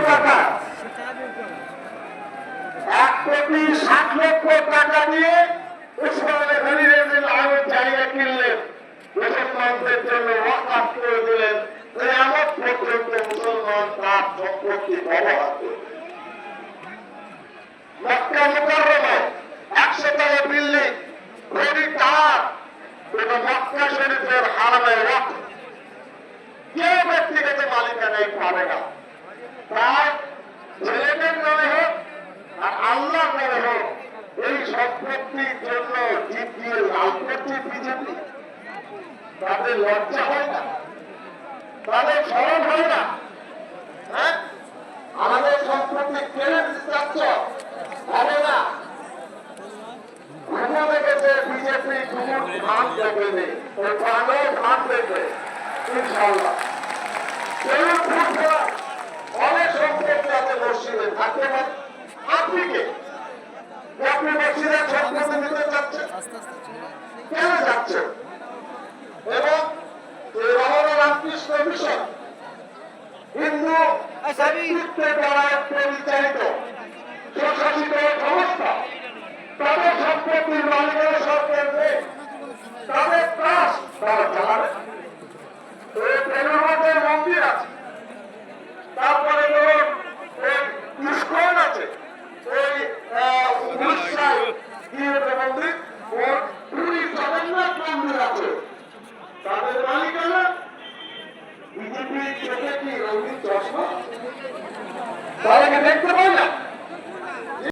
টাকা 1,60,00,000 টাকা দিয়ে উসমানে গনি রাদিয়াল্লাহু জায়গা কিনলেন, মুসলমানদের জন্য ওয়াকফ করে দিলেন। কিয়ামত পর্যন্ত মুসলমান তার সম্পত্তি ব্যবহার করবে। মক্কা মুকাররমায় 100 তলা বিল্ডিং, ঘড়ি টাওয়ার, এটা মক্কা শরীফের হারামে ওয়াকফ। কেউ ব্যক্তিগত মালিকানায় পাবে না। তার ছেলেদের নামে হোক আর আল্লাহর নামে হোক, এই সম্পত্তির জন্য জিত দিয়ে লাল করছে বিজেপি। তাদের লজ্জা হয় না, তাদের স্মরণ হয় না। হ্যাঁ, আমাদের সম্পত্তি কেড়ে যাচ্ছ, হবে না। ঘুমো দেখেছে বিজেপি, ঘুমোর ভাগ দেখবে, ওই ভালো ভাগ দেখবে ইনশাল্লাহ। অনেক সম্পত্তি আছে মসজিদে, থাকতে পারে। আপনি কে? আপনি মসজিদের সম্পত্তি নিতে চাচ্ছেন, কেন যাচ্ছেন? এবং রামকৃষ্ণ মিশন হিন্দু নেতৃত্বের দ্বারা পরিচালিত স্বশাসিত সংস্থা, তাদের সম্পত্তির মালিকের সরকারকে